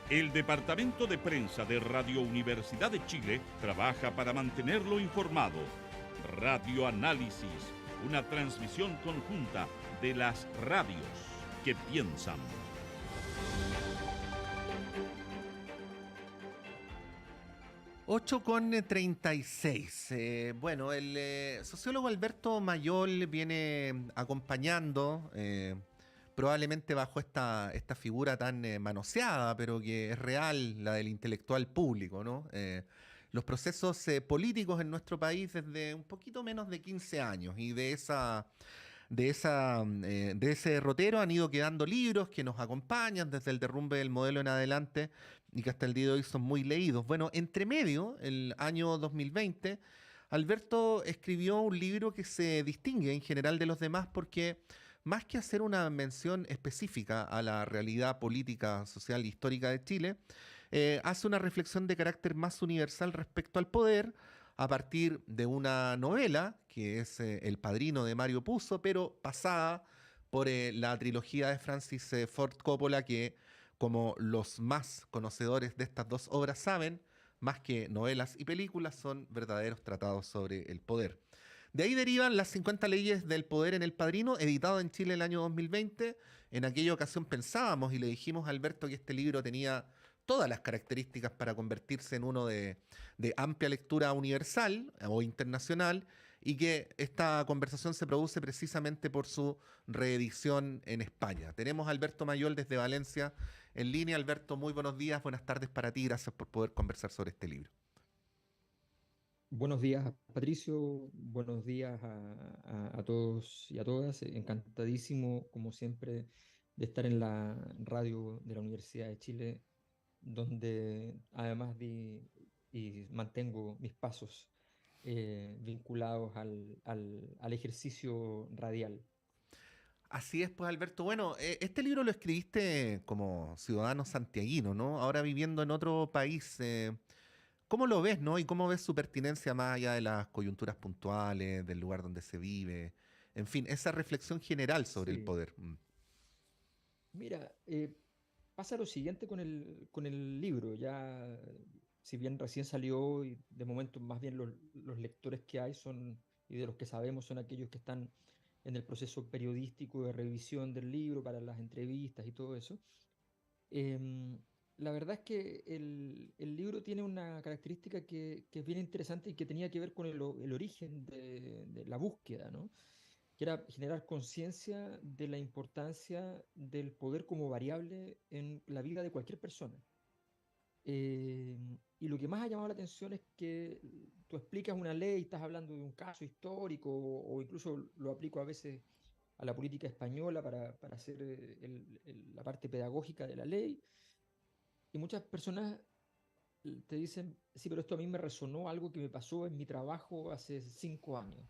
El Departamento de Prensa de Radio Universidad de Chile trabaja para mantenerlo informado. Radio Análisis, una transmisión conjunta de las radios que piensan. Ocho con 36. Bueno, el sociólogo Alberto Mayol viene acompañando, probablemente bajo esta figura tan manoseada, pero que es real, la del intelectual público, ¿no? Los procesos políticos en nuestro país desde un poquito menos de 15 años y de ese derrotero han ido quedando libros que nos acompañan desde el derrumbe del modelo en adelante y que hasta el día de hoy son muy leídos. Bueno, entre medio, el año 2020, Alberto escribió un libro que se distingue en general de los demás porque más que hacer una mención específica a la realidad política, social e histórica de Chile, hace una reflexión de carácter más universal respecto al poder, a partir de una novela que es El Padrino de Mario Puzo, pero pasada por la trilogía de Francis Ford Coppola, que como los más conocedores de estas dos obras saben, más que novelas y películas, son verdaderos tratados sobre el poder. De ahí derivan las 50 leyes del poder en El Padrino, editado en Chile el año 2020. En aquella ocasión pensábamos y le dijimos a Alberto que este libro tenía todas las características para convertirse en uno de amplia lectura universal o internacional, y que esta conversación se produce precisamente por su reedición en España. Tenemos a Alberto Mayol desde Valencia en línea. Alberto, muy buenos días, buenas tardes para ti, gracias por poder conversar sobre este libro. Buenos días, Patricio. Buenos días a todos y a todas. Encantadísimo, como siempre, de estar en la radio de la Universidad de Chile, donde además di y mantengo mis pasos vinculados al ejercicio radial. Así es, pues Alberto. Bueno, este libro lo escribiste como ciudadano santiaguino, ¿no? Ahora viviendo en otro país. ¿Cómo lo ves, no? ¿Y cómo ves su pertinencia más allá de las coyunturas puntuales, del lugar donde se vive? En fin, esa reflexión general sobre el Sí, poder. mira, pasa lo siguiente con el libro. Ya, si bien recién salió y de momento más bien los lectores que hay son, y de los que sabemos son aquellos que están en el proceso periodístico de revisión del libro para las entrevistas y todo eso. Em, la verdad es que el libro tiene una característica que es bien interesante y que tenía que ver con el origen de la búsqueda, ¿no? Que era generar conciencia de la importancia del poder como variable en la vida de cualquier persona. Y lo que más ha llamado la atención es que tú explicas una ley, estás hablando de un caso histórico o incluso lo aplico a veces a la política española para hacer la parte pedagógica de la ley. Y muchas personas te dicen, sí, pero esto a mí me resonó algo que me pasó en mi trabajo hace 5 años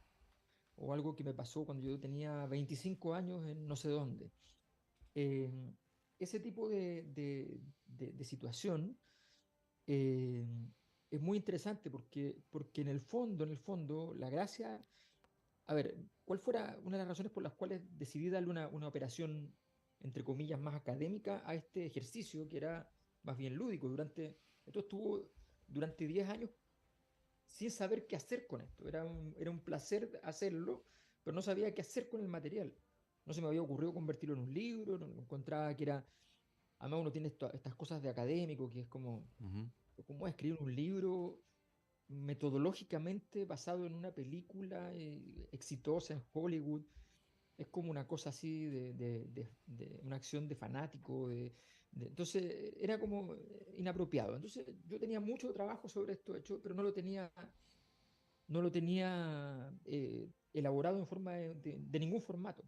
o algo que me pasó cuando yo tenía 25 años en no sé dónde. Eh, ese tipo de situación eh, es muy interesante porque en el fondo, la gracia, a ver, ¿cuál fuera una de las razones por las cuales decidí darle una operación, entre comillas, más académica a este ejercicio que era más bien lúdico? Esto estuvo durante 10 años sin saber qué hacer con esto. Era un placer hacerlo, pero no sabía qué hacer con el material. No se me había ocurrido convertirlo en un libro, no encontraba que era... Además uno tiene estas cosas de académico, que es como, Ujú. ¿cómo escribir un libro metodológicamente basado en una película exitosa en Hollywood? Es como una cosa así de una acción de fanático. Entonces era como inapropiado. Entonces yo tenía mucho trabajo sobre esto hecho, pero no lo tenía elaborado en forma de ningún formato.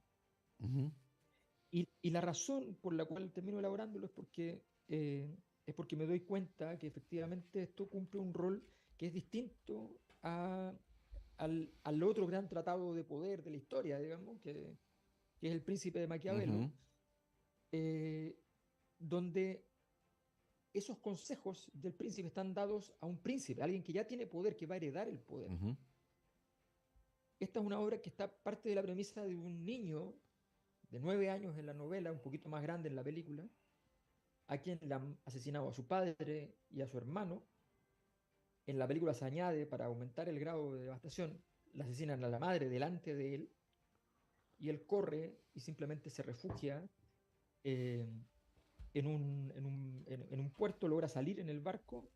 Ujú. Y la razón por la cual termino elaborándolo es porque me doy cuenta que efectivamente esto cumple un rol que es distinto al otro gran tratado de poder de la historia, digamos, que es El Príncipe de Maquiavelo, Ujú. eh, donde esos consejos del príncipe están dados a un príncipe, a alguien que ya tiene poder, que va a heredar el poder. Ujú. Esta es una obra que está parte de la premisa de un niño de 9 años en la novela, un poquito más grande en la película, a quien le han asesinado a su padre y a su hermano. En la película se añade, para aumentar el grado de devastación, le asesinan a la madre delante de él y él corre y simplemente se refugia eh, en un puerto, logra salir en el barco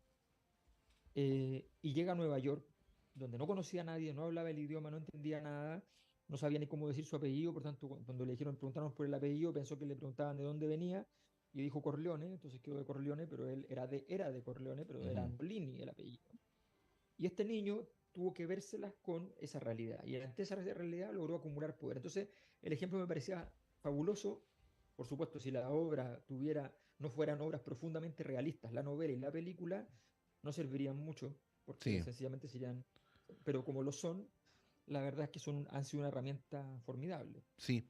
y llega a Nueva York, donde no conocía a nadie, no hablaba el idioma, no entendía nada, no sabía ni cómo decir su apellido, por tanto, cuando le dijeron, preguntaron por el apellido, pensó que le preguntaban de dónde venía y dijo Corleone, entonces quedó de Corleone, pero él era de Corleone, pero era Ujú. Andolini el apellido. Y este niño tuvo que vérselas con esa realidad, y ante esa realidad logró acumular poder. Entonces, el ejemplo me parecía fabuloso. Por supuesto, si la obra no fueran obras profundamente realistas, la novela y la película no servirían mucho, porque Sí, sencillamente serían, pero como lo son, la verdad es que han sido una herramienta formidable. sí.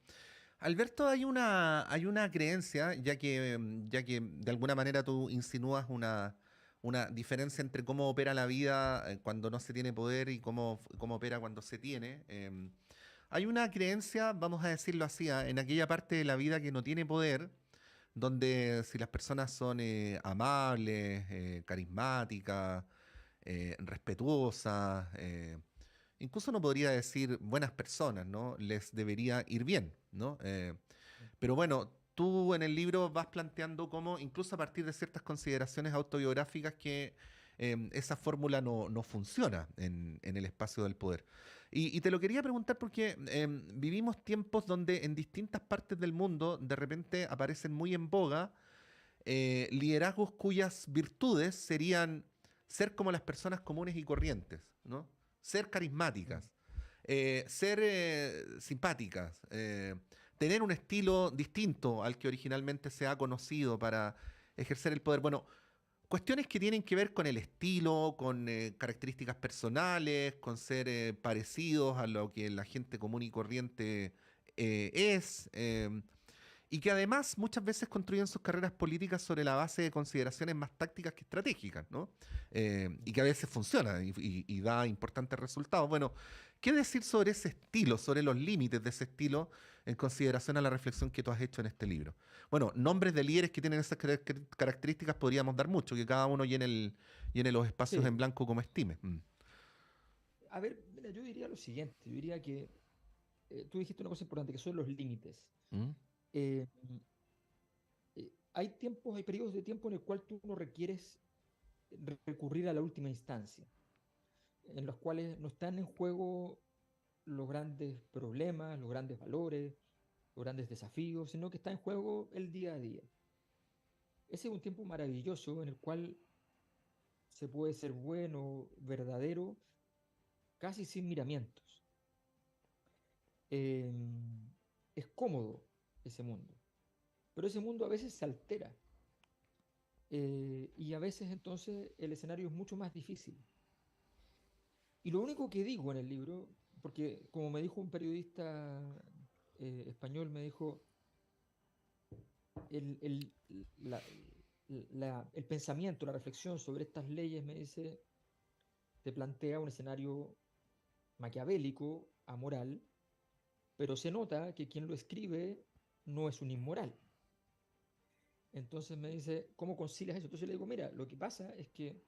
Alberto, hay una creencia, ya que de alguna manera tú insinúas una diferencia entre cómo opera la vida cuando no se tiene poder y cómo opera cuando se tiene. Hay una creencia, vamos a decirlo así, en aquella parte de la vida que no tiene poder, donde si las personas son amables, carismáticas, respetuosas, incluso no podría decir buenas personas, ¿no? Les debería ir bien, ¿no? Pero bueno, tú en el libro vas planteando cómo, incluso a partir de ciertas consideraciones autobiográficas, que esa fórmula no funciona en el espacio del poder. Y te lo quería preguntar porque vivimos tiempos donde en distintas partes del mundo de repente aparecen muy en boga liderazgos cuyas virtudes serían ser como las personas comunes y corrientes, ¿no? Ser Mm. carismáticas, ser simpáticas, tener un estilo distinto al que originalmente se ha conocido para ejercer el poder. Bueno, cuestiones que tienen que ver con el estilo, con características personales, con ser parecidos a lo que la gente común y corriente es. Y que además muchas veces construyen sus carreras políticas sobre la base de consideraciones más tácticas que estratégicas, ¿no? Y que a veces funciona y da importantes resultados. Bueno, ¿qué decir sobre ese estilo, sobre los límites de ese estilo en consideración a la reflexión que tú has hecho en este libro? Bueno, nombres de líderes que tienen esas características podríamos dar mucho, que cada uno llene los espacios en Sí, blanco como estime. Mm. a ver, mira, yo diría lo siguiente, yo diría que tú dijiste una cosa importante, que son los límites. Mm. Eh, hay tiempos, hay periodos de tiempo en el cual tú no requieres recurrir a la última instancia, en los cuales no están en juego los grandes problemas, los grandes valores, los grandes desafíos, sino que está en juego el día a día. Ese es un tiempo maravilloso en el cual se puede ser bueno, verdadero, casi sin miramientos. Eh, es cómodo ese mundo, pero ese mundo a veces se altera y a veces entonces el escenario es mucho más difícil. Y lo único que digo en el libro, porque como me dijo un periodista español, me dijo, el, el, la- el pensamiento, la reflexión sobre estas leyes, me dice, te plantea un escenario maquiavélico, amoral, pero se nota que quien lo escribe no es un inmoral. Entonces me dice, ¿cómo concilias eso? Entonces le digo, mira, lo que pasa es que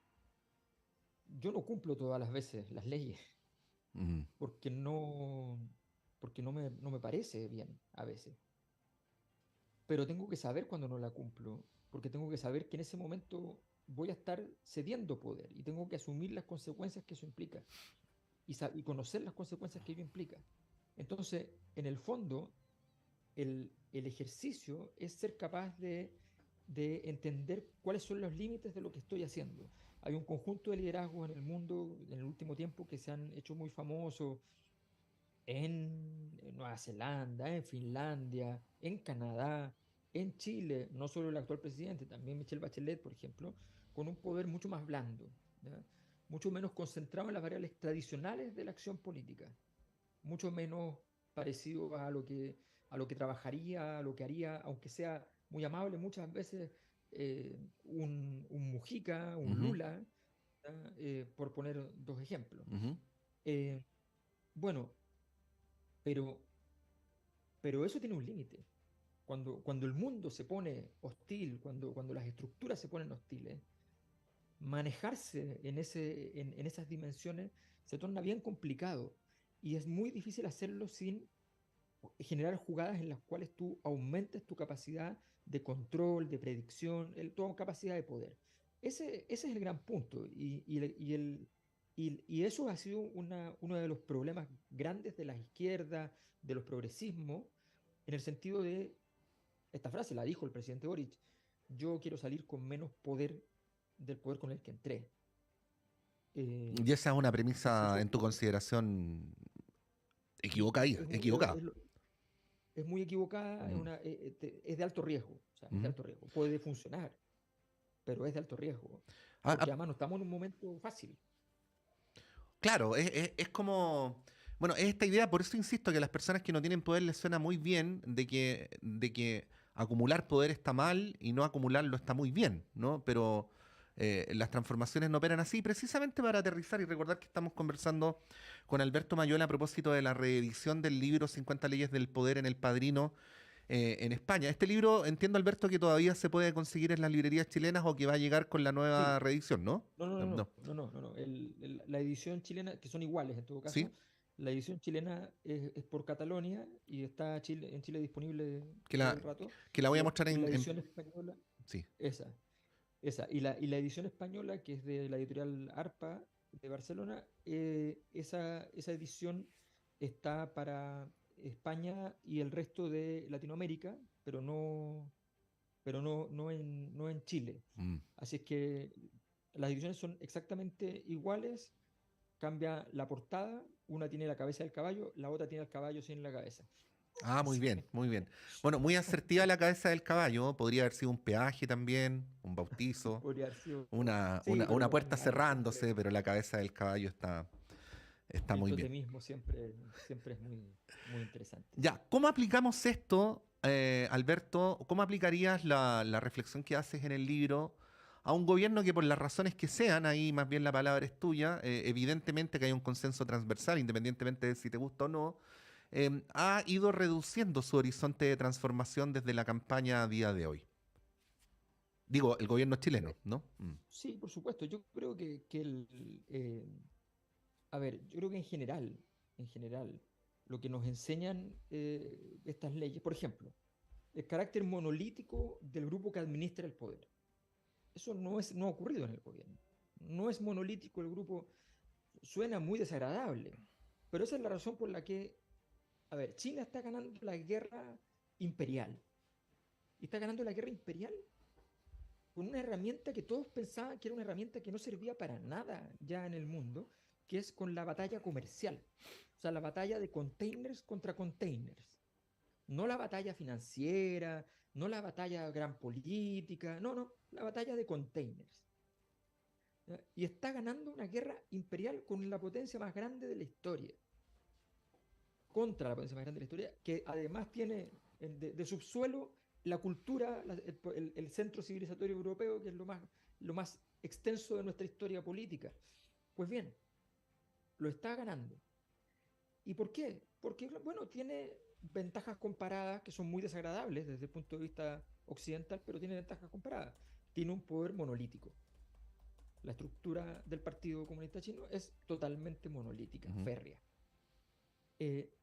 yo no cumplo todas las veces las leyes, Mm. porque no, no me parece bien a veces. Pero tengo que saber cuando no la cumplo, porque tengo que saber que en ese momento voy a estar cediendo poder y tengo que asumir las consecuencias que eso implica y conocer las consecuencias que ello implica. Entonces, en el fondo, el ejercicio es ser capaz de entender cuáles son los límites de lo que estoy haciendo. Hay un conjunto de liderazgos en el mundo en el último tiempo que se han hecho muy famosos en Nueva Zelanda, en Finlandia, en Canadá, en Chile, no solo el actual presidente, también Michelle Bachelet, por ejemplo, con un poder mucho más blando, ¿ya? Mucho menos concentrado en las variables tradicionales de la acción política, mucho menos parecido a lo que trabajaría, a lo que haría, aunque sea muy amable muchas veces, un Mujica, un Ujú, Lula, por poner dos ejemplos. ujú. Eh, bueno, pero, pero eso tiene un límite. cuando el mundo se pone hostil, cuando las estructuras se ponen hostiles, manejarse en esas dimensiones se torna bien complicado y es muy difícil hacerlo sin generar jugadas en las cuales tú aumentes tu capacidad de control, de predicción, tu capacidad de poder. Ese es el gran punto y eso ha sido uno de los problemas grandes de la izquierda, de los progresismos, en el sentido de, esta frase la dijo el presidente Boric, yo quiero salir con menos poder del poder con el que entré. Y esa es una premisa, Eso en tu consideración, es, equivocada. es muy equivocada, Mm. es de alto riesgo, o sea, es de Ujú. alto riesgo. Puede funcionar, pero es de alto riesgo, Ah, porque además no estamos en un momento fácil. claro, es como, bueno, es esta idea, por eso insisto que a las personas que no tienen poder les suena muy bien de que acumular poder está mal y no acumularlo está muy bien, ¿no? Pero las transformaciones no operan así, precisamente para aterrizar y recordar que estamos conversando con Alberto Mayola a propósito de la reedición del libro 50 leyes del poder en El Padrino en España. Este libro, entiendo, Alberto, que todavía se puede conseguir en las librerías chilenas o que va a llegar con la nueva Sí, reedición, ¿no? no, no, no, No. no, no, no, no, no. La edición chilena, que son iguales en todo ¿Sí? caso, la edición chilena es por Catalonia y está en Chile disponible Que todo la, el rato. que la voy a mostrar Y la en. edición española, Sí. esa, esa. Y la edición española, que es de la editorial ARPA de Barcelona, esa edición está para España y el resto de Latinoamérica, pero no en Chile. Mm. Así es que las ediciones son exactamente iguales, cambia la portada, una tiene la cabeza del caballo, la otra tiene el caballo sin la cabeza. Ah, muy Así bien, que muy bien. Bueno, muy asertiva la cabeza del caballo. Podría haber sido un peaje también, un bautizo, podría haber sido. una, Sí, una, pero una los puerta animales siempre, cerrándose, pero la cabeza del caballo está el muy bien. totemismo siempre es muy, muy interesante, sí. Ya, ¿cómo aplicamos esto, Alberto? ¿Cómo aplicarías la reflexión que haces en el libro a un gobierno que por las razones que sean, ahí más bien la palabra es tuya, evidentemente que hay un consenso transversal, independientemente de si te gusta o no, ha ido reduciendo su horizonte de transformación desde la campaña a día de hoy? Digo, el gobierno chileno, Eh, ¿no? Mm. sí, por supuesto. Yo creo a ver, yo creo que en general, lo que nos enseñan estas leyes, por ejemplo, el carácter monolítico del grupo que administra el poder. Eso no ha ocurrido en el gobierno. No es monolítico el grupo, suena muy desagradable, pero esa es la razón por la que, a ver, China está ganando la guerra imperial. Y está ganando la guerra imperial con una herramienta que todos pensaban que era una herramienta que no servía para nada ya en el mundo, que es con la batalla comercial. O sea, la batalla de containers contra containers. No la batalla financiera, no la batalla gran política, no, no, la batalla de containers. ¿Ya? Y está ganando una guerra imperial con la potencia más grande de la historia, contra la potencia más grande de la historia, que además tiene de subsuelo la cultura, el centro civilizatorio europeo, que es lo más extenso de nuestra historia política. Pues bien, lo está ganando. ¿Y por qué? Porque, bueno, tiene ventajas comparadas que son muy desagradables desde el punto de vista occidental, pero tiene ventajas comparadas. Tiene un poder monolítico. La estructura del Partido Comunista Chino es totalmente monolítica, Ujú. férrea.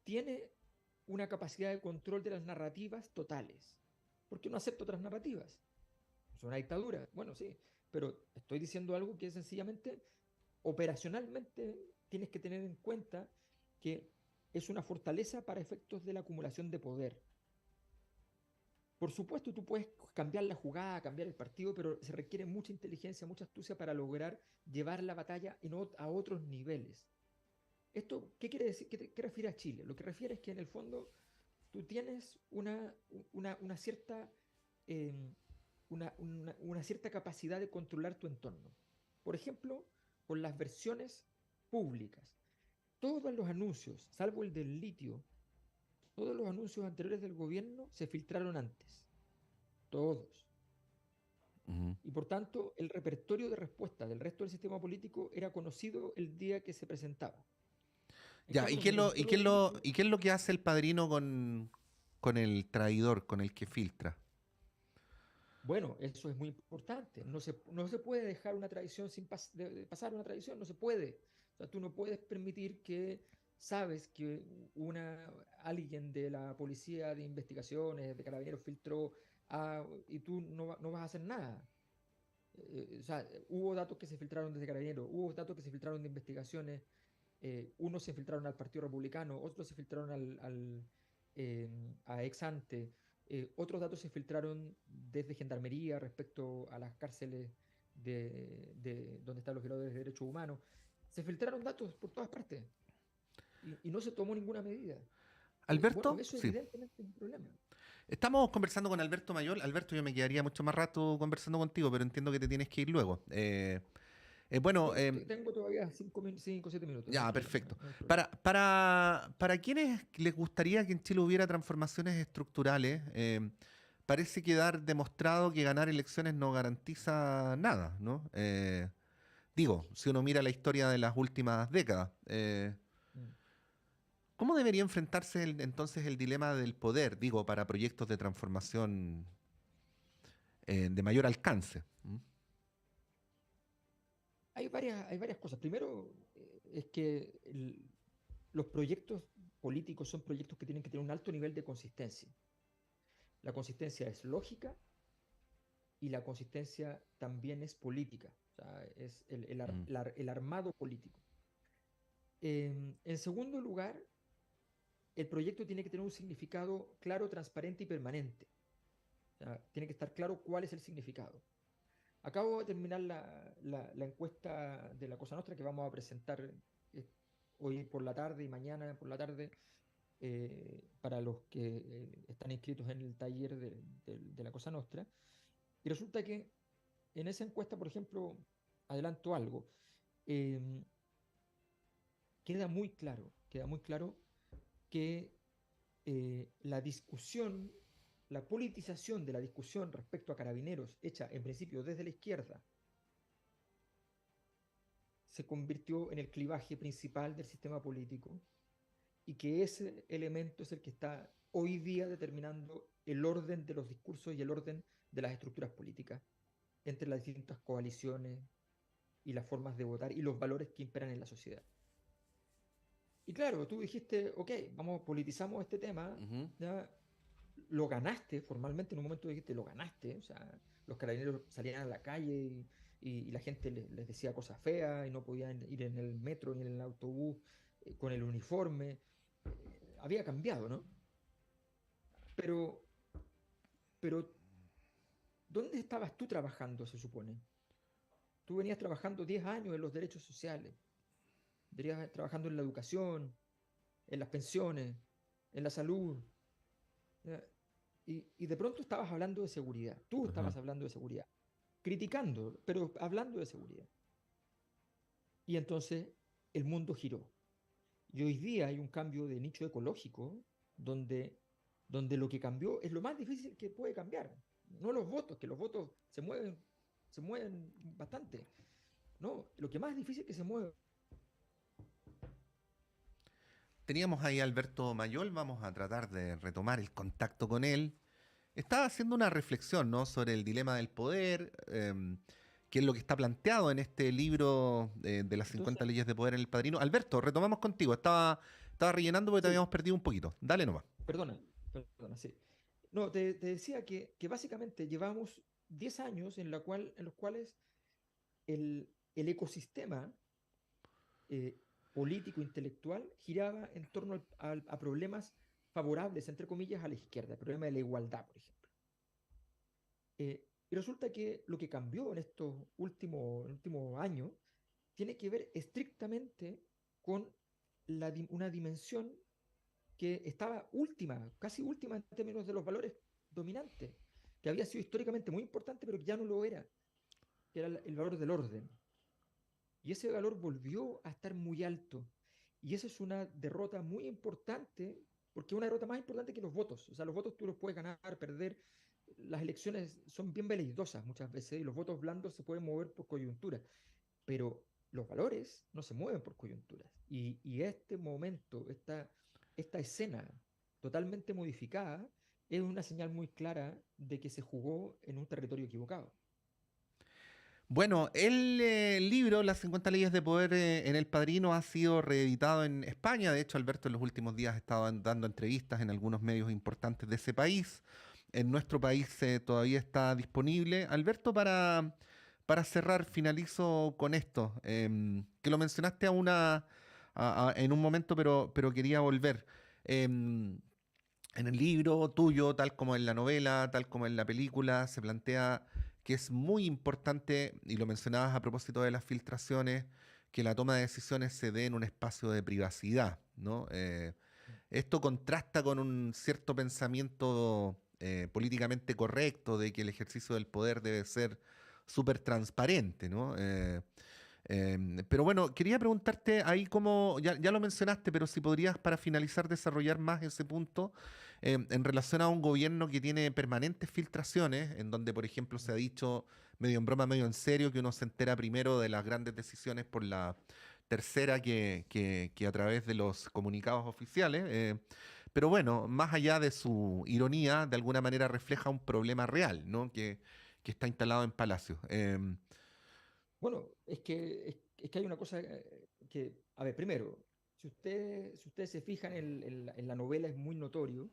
Tiene una capacidad de control de las narrativas totales, porque no acepta otras narrativas. Es una dictadura, bueno, sí, pero estoy diciendo algo que sencillamente, operacionalmente, tienes que tener en cuenta que es una fortaleza para efectos de la acumulación de poder. Por supuesto, tú puedes cambiar la jugada, cambiar el partido, pero se requiere mucha inteligencia, mucha astucia para lograr llevar la batalla a otros niveles. ¿Esto qué quiere decir? ¿Qué refiere a Chile? Lo que refiere es que en el fondo tú tienes una cierta, eh, una cierta capacidad de controlar tu entorno. Por ejemplo, con las versiones públicas. Todos los anuncios, salvo el del litio, todos los anuncios anteriores del gobierno se filtraron antes. Todos. Ujú. Y por tanto, el repertorio de respuesta del resto del sistema político era conocido el día que se presentaba. En Ya, cambio, cuando presentó lo del litio, ¿y qué es lo que hace el padrino con, con el traidor, con el que filtra? Bueno, eso es muy importante. No se puede dejar una tradición de pasar una tradición, no se puede. O sea, tú no puedes permitir que sabes que alguien de la policía de investigaciones, de carabineros filtró y tú no vas a hacer nada. O sea, hubo datos que se filtraron desde carabineros, hubo datos que se filtraron de investigaciones, unos se filtraron al Partido Republicano, otros se filtraron a ex ante, otros datos se filtraron desde Gendarmería respecto a las cárceles de donde están los violadores de derechos humanos. Se filtraron datos por todas partes y no se tomó ninguna medida. Bueno, Alberto, eso sí. evidentemente es un problema. Estamos conversando con Alberto Mayol. Alberto, yo me quedaría mucho más rato conversando contigo, pero entiendo que te tienes que ir luego. Bueno, Tengo todavía 5 o 7 minutos, no hay ya, problema. perfecto. No hay problema. Para quienes les gustaría que en Chile hubiera transformaciones estructurales, parece quedar demostrado que ganar elecciones no garantiza nada, ¿no? Digo, si uno mira la historia de las últimas décadas, Mm. ¿cómo debería enfrentarse entonces el dilema del poder, digo, para proyectos de transformación de mayor alcance? ¿Mm? Hay varias cosas. Primero, es que los proyectos políticos son proyectos que tienen que tener un alto nivel de consistencia. La consistencia es lógica y la consistencia también es política. O sea, es Mm. el armado político. En segundo lugar, el proyecto tiene que tener un significado claro, transparente y permanente. O sea, tiene que estar claro cuál es el significado. Acabo de terminar la encuesta de la Cosa Nostra que vamos a presentar hoy por la tarde y mañana por la tarde para los que están inscritos en el taller de la Cosa Nostra. Y resulta que en esa encuesta, por ejemplo, adelanto algo, eh, queda muy claro que la discusión, la politización de la discusión respecto a carabineros, hecha en principio desde la izquierda, se convirtió en el clivaje principal del sistema político y que ese elemento es el que está hoy día determinando el orden de los discursos y el orden de las estructuras políticas entre las distintas coaliciones y las formas de votar y los valores que imperan en la sociedad. Y claro, tú dijiste, ok, vamos, politizamos este tema, Ujú. ya lo ganaste formalmente, en un momento dijiste, lo ganaste, o sea, los carabineros salían a la calle y la gente les decía cosas feas y no podían ir en el metro ni en el autobús con el uniforme. Había cambiado, ¿no? Pero, pero, ¿dónde estabas tú trabajando, se supone? Tú venías trabajando 10 años en los derechos sociales, venías trabajando en la educación, en las pensiones, en la salud, ¿ya? Y de pronto estabas hablando de seguridad, tú Ajá. estabas hablando de seguridad, criticando, pero hablando de seguridad. Y entonces el mundo giró. Y hoy día hay un cambio de nicho ecológico donde, donde lo que cambió es lo más difícil que puede cambiar. No los votos, que los votos se mueven bastante. No, lo que más difícil que se mueve. Teníamos ahí a Alberto Mayol, vamos a tratar de retomar el contacto con él. Estaba haciendo una reflexión, ¿no?, sobre el dilema del poder, que es lo que está planteado en este libro de las Entonces, 50 leyes de poder en El Padrino. Alberto, retomamos contigo. Estaba rellenando porque te sí, habíamos perdido un poquito. Dale nomás. perdona, sí. No, te decía que básicamente llevamos 10 años en los cuales el ecosistema eh, político, intelectual, giraba en torno a problemas favorables, entre comillas, a la izquierda, el problema de la igualdad, por ejemplo. Y resulta que lo que cambió en estos últimos años tiene que ver estrictamente con una dimensión que estaba última, casi última en términos de los valores dominantes, que había sido históricamente muy importante, pero que ya no lo era, que era el valor del orden. Y ese valor volvió a estar muy alto. Y esa es una derrota muy importante, porque es una derrota más importante que los votos. O sea, los votos tú los puedes ganar, perder. Las elecciones son bien veleidosas muchas veces y los votos blandos se pueden mover por coyuntura, pero los valores no se mueven por coyunturas. Y este momento, esta escena totalmente modificada, es una señal muy clara de que se jugó en un territorio equivocado. Bueno, el libro, Las 50 leyes de poder en El Padrino, ha sido reeditado en España. De hecho, Alberto en los últimos días ha estado dando entrevistas en algunos medios importantes de ese país. En nuestro país todavía está disponible. Alberto, para cerrar, finalizo con esto, que lo mencionaste en un momento, pero quería volver. Em, en el libro tuyo, tal como en la novela, tal como en la película, se plantea que es muy importante, y lo mencionabas a propósito de las filtraciones, que la toma de decisiones se dé en un espacio de privacidad, ¿no? Esto contrasta con un cierto pensamiento políticamente correcto de que el ejercicio del poder debe ser súper transparente, ¿no? Pero bueno, quería preguntarte ahí cómo, ya lo mencionaste, pero si podrías para finalizar desarrollar más ese punto en relación a un gobierno que tiene permanentes filtraciones, en donde por ejemplo se ha dicho medio en broma, medio en serio, que uno se entera primero de las grandes decisiones por la tercera que a través de los comunicados oficiales. Pero bueno, más allá de su ironía, de alguna manera refleja un problema real, ¿no? Que está instalado en Palacio. Bueno, es que hay una cosa que, a ver, primero, si ustedes se fijan en la novela es muy notorio,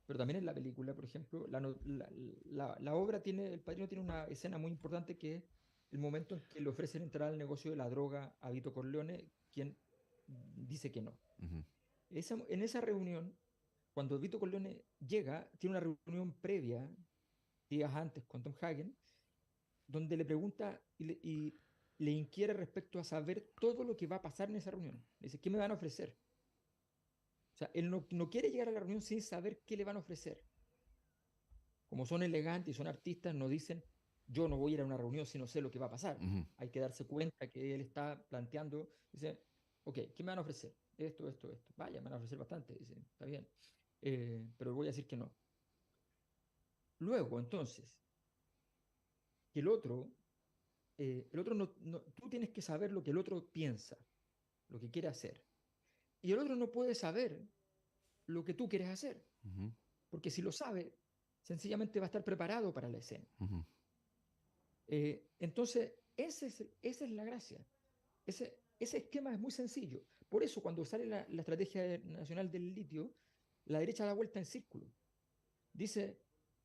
pero también en la película, por ejemplo, la obra tiene, El Padrino tiene una escena muy importante que es el momento en que le ofrecen entrar al negocio de la droga a Vito Corleone, quien dice que no. Ujú, En esa reunión, cuando Vito Corleone llega, tiene una reunión previa, días antes, con Tom Hagen, donde le pregunta y le inquiere respecto a saber todo lo que va a pasar en esa reunión. Le dice, ¿qué me van a ofrecer? O sea, él no quiere llegar a la reunión sin saber qué le van a ofrecer. Como son elegantes y son artistas, no dicen, yo no voy a ir a una reunión si no sé lo que va a pasar. ujú. Hay que darse cuenta que él está planteando, dice, ok, ¿qué me van a ofrecer? Esto, esto, esto. Vaya, me van a ofrecer bastante, dice, está bien. Pero voy a decir que no. Luego, entonces, que el otro tú tienes que saber lo que el otro piensa, lo que quiere hacer. Y el otro no puede saber lo que tú quieres hacer, Ujú, porque si lo sabe, sencillamente va a estar preparado para la escena. ujú, Entonces, esa es la gracia. Ese esquema es muy sencillo. Por eso, cuando sale la estrategia nacional del litio, la derecha da vuelta en círculo. Dice,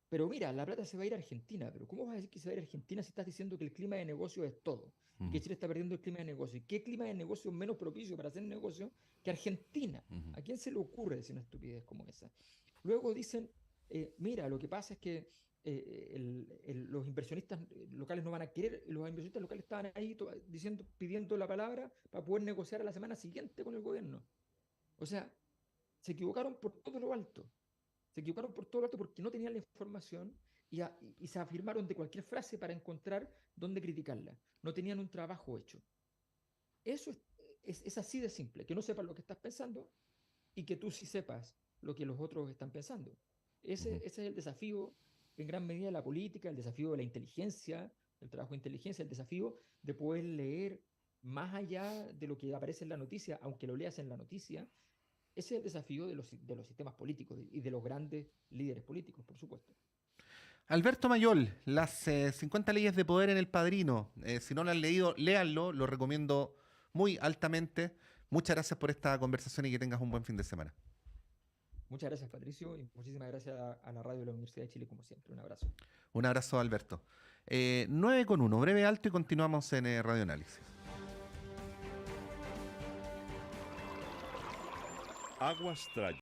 pero mira, la plata se va a ir a Argentina, pero ¿cómo vas a decir que se va a ir a Argentina si estás diciendo que el clima de negocio es todo? Y que ujú, Chile está perdiendo el clima de negocio. ¿Y qué clima de negocio es menos propicio para hacer negocio que Argentina? ujú. ¿A quién se le ocurre decir una estupidez como esa? Luego dicen, mira, lo que pasa es que los inversionistas locales no van a querer, los inversionistas locales estaban ahí diciendo, pidiendo la palabra para poder negociar a la semana siguiente con el gobierno. O sea, se equivocaron por todo lo alto. Se equivocaron por todo lo alto porque no tenían la información y se afirmaron de cualquier frase para encontrar dónde criticarla. No tenían un trabajo hecho. Eso es así de simple, que no sepas lo que estás pensando y que tú sí sepas lo que los otros están pensando. Ujú. Ese es el desafío en gran medida de la política, el desafío de la inteligencia, el trabajo de inteligencia, el desafío de poder leer más allá de lo que aparece en la noticia, aunque lo leas en la noticia. Ese es el desafío de los sistemas políticos y de los grandes líderes políticos, por supuesto. Alberto Mayol, las 50 leyes de poder en El Padrino. Si no lo han leído, léanlo, lo recomiendo muy altamente. Muchas gracias por esta conversación y que tengas un buen fin de semana. Muchas gracias, Patricio, y muchísimas gracias a la radio de la Universidad de Chile, como siempre. Un abrazo. Un abrazo, Alberto. 9:01, breve alto y continuamos en Radio Análisis. Aguas Trayo